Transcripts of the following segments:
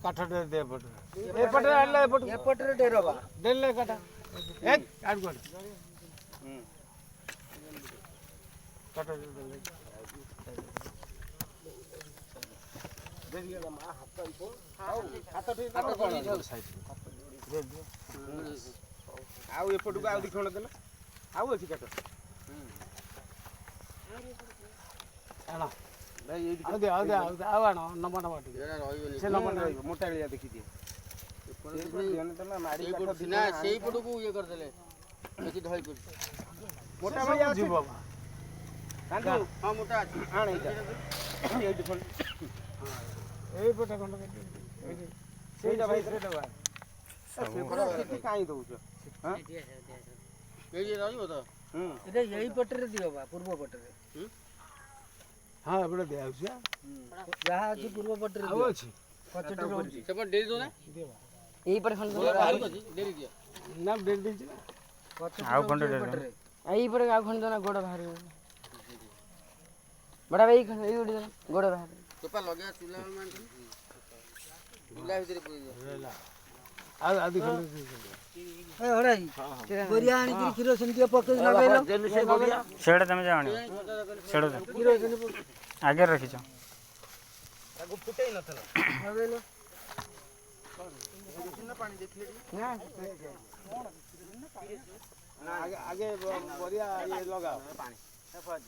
काठ दे एपटे आले एपटे डेरबा देले काठ एक आड गोड काठ देले देरिया मा हाथ इको हाथ ठीक हाथ साइड दे दे आउ एपटू आउ दिखण देले आउ अछि काठ आना भाई ये आ दे आवानो नंबर एरा रहिबनी से नंबर रहिबो मोटालिया देखि दिए मारी काठ ना सेही पटू को ये कर देले बेसी धई कर मोटा भाई आ जीव बाबा कांदू हां मोटा अछि आण एटा ए दिखण ए पटा कोन सेटा भाई सेटा बा से पर किति काई दउछ हां ए जे रहिबो त एटा यही पटरे दियो बा पूर्व पटरे हां एबडे दे आउछ जहा अछि पूर्व पटरे आउ अछि पचटी रोजी से पर डेरी दो ना देबा एही पर खन डेरी दियो ना डेरी दिछ ना आउ खंड डेरी एही पर आउ खंड ना गोड़ बाहर बड़ा भाई एही उडी ना गोड़ बाहर तोपा लगे चूल्हा मान चूल्हा भीतर पूरी दियो आ आदि खंड ए हड़ाई गोरिया आनी की किरोसिन दियो पके लगाइलो से गोरिया सेड तमे जाणी सेड किरोसिन आगे रखी छ आगु फुटै नथला लगाइलो कितना पानी देखले ना ना आगे गोरिया ये लगाओ पानी पानी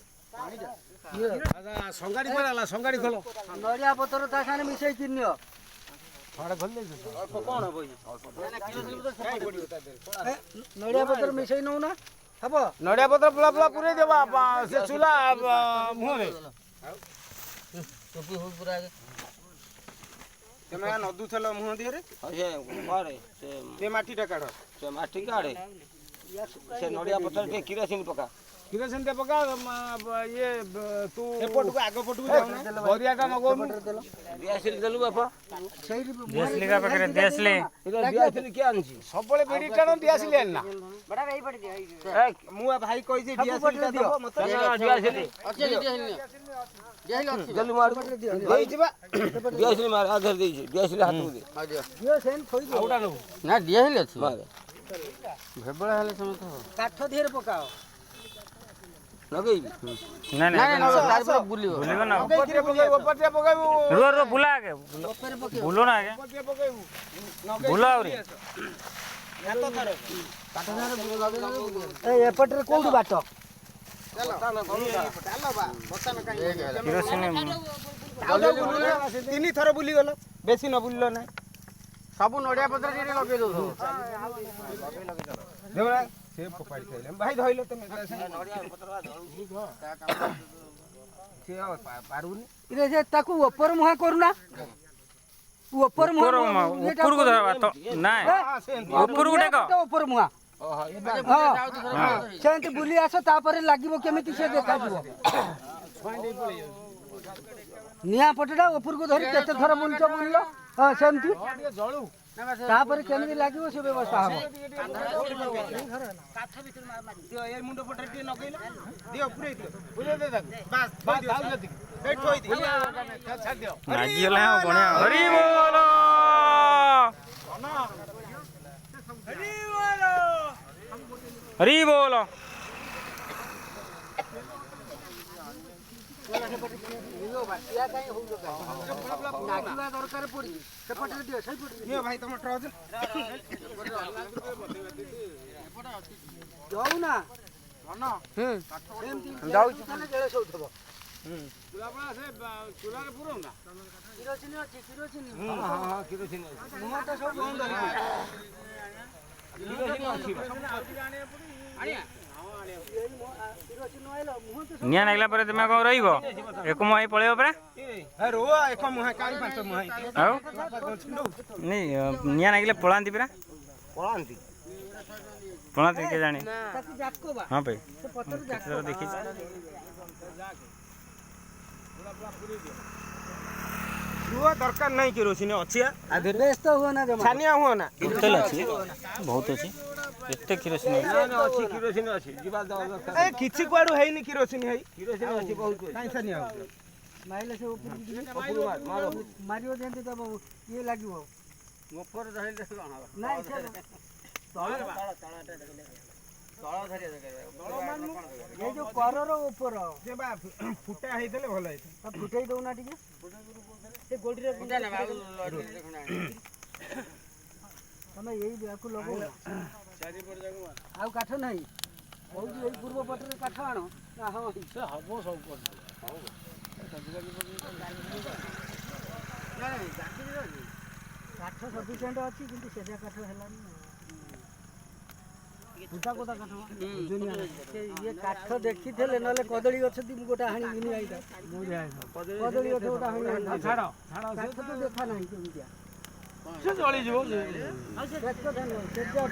संगाड़ी पड़ाला संगाड़ी खोलो नड़िया पतर ता खाने मिसई किन्नियो थोड़ा खोल दे अल्प कोन हो नड़िया पतर मिसई नौ ना हबो नड़िया पतर पुला पुला पुरे देबा से चूल्हा मुह रे टोपी हो पूरा आगे तमे नदु छलो मुह दिए रे से मारे से माटी टा काढो से माटी काढे से नड़िया पतर के किरोसिन पका किरोसिन ते पका ये तू एपट को आगो पट को जाऊ ना गोरियाटा नगोनु दियासिल देलु बापा सही दियासिल का पकरे दियासिल दियासिल के आनछि सबले बेडी टाण दियासिल ना बड़ा भाई पड़ दिया ए मुआ भाई कहि जे दियासिल ता दो मत दियासिल अच्छे दियासिल दियासिल जल्दी मार देई जबा दियासिल मार आधर देई दियासिल हाथ में दे आ दिया दियासिल खोई दे आउडा ना दियासिल अछि मार भेबळा हले समथ काठ धेर पकाओ लगेई नहीं नहीं बुलियो बुलियो ना ऊपर से पकाइबो रो रो बुला आगे ऊपर पके बुलो ना आगे ऊपर से पकाइबो बुला औरी या तो थारे काटा थारे ए एपट रे कोडी बाटो चलो चलो बा बता ना काई किरोसिन तीनी थर बुली गेलो बेसी न बुललो ना सब नडिया पत्र जे लगे दो देबा से पपाड़ी खाइले भाई धइलो तमे नडिया पत्रवा धउ का काम से पारुनी इरे जे ताकू ऊपर मुहा करूना ऊपर मुहा ऊपर को धरबा तो नाही ऊपर को देखो ऊपर मुहा हां सेंट बुली आसो तापरे लागिवो केमिति से देखा दिवो निया पटडा ऊपर को धरि केते थर बुललो हां सेंटी जळू तापर केमिति लागिवो से व्यवस्था हो काठ भीतर मारी दियो ए मुंडो पटरे टी लगैला दियो पुरै दियो पुरै दे बस बस जाउ जति बैठ होई दि छाड़ दियो लागी होला बणिया हरि बोलो हरि बोलो बाटिया काई हो नागिवा दरकार पड़ी से पटरे दियो सही पटरे नियो भाई तुम ट्रॉज जाऊ ना न जाऊ तने जेले सोथबो चुलापा से चुला रे पुरो ना किरोसिन अछि किरोसिन हां हां किरोसिन मुह तो सब बंद किरोसिन अछि आनिया निया नागला पर तमे को रहिबो एको मुहाई पळेबो परा ए रो एको मुहाई काई पांच मुहाई आउ नहीं निया नागले पळांती परा पळांती पळांती के जाने हां भाई जरा देखि पूरा पूरी दियो हुआ दरकार नहीं केरोसिन अच्छी व्यस्त हुआ ना जमा छानिया हुआ ना तेल अच्छी बहुत अच्छी एते किरोसिन अच्छी केरोसिन अच्छी जीवा ए किछि कुआडू हैनी केरोसिन है केरोसिन अच्छी बहुत काई छानिया हो माइले से ऊपर मारो मारियो जेंते तब ये लागिवो ऊपर धइले नहीं से तळ धरिया ये जो कररो ऊपर जे बा फुटा हेतले भल हेत अब फुटाई दो ना ठीक ए गोल्डी रे फुटा ना बाबू तमे यही ब्याकु लगो चारी पड़ जागो आउ काठ नहीं बहुत यही पूर्व पटरे काठ आनो ना हां से हबो सब कर काठ सफिशिएंट अछि किंतु सेजा काठ हेलानी फुटा कोता काठ दुनिया ये काठ देखि थेले नले कदली गछ दि गोटा हाणी गिनी आइता कदली गछ गोटा हाणी छाड़ काठ तो देखा नहीं केमितिया से जळी जीवो देख तो धन सेजा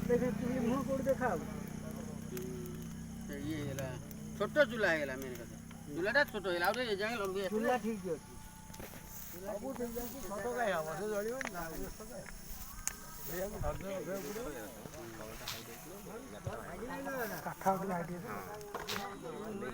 देख देख तू मुंह कोड देखाओ ये हेला छोटो चूल्हा हेला मेन कथा चूल्हाटा छोटो हेला आउरे ए जागे लंबी चूल्हा ठीक अछि सब ठीक जाय छोटो काय हम से जळियो ना व्यस्त काय काठ उठला आइडिया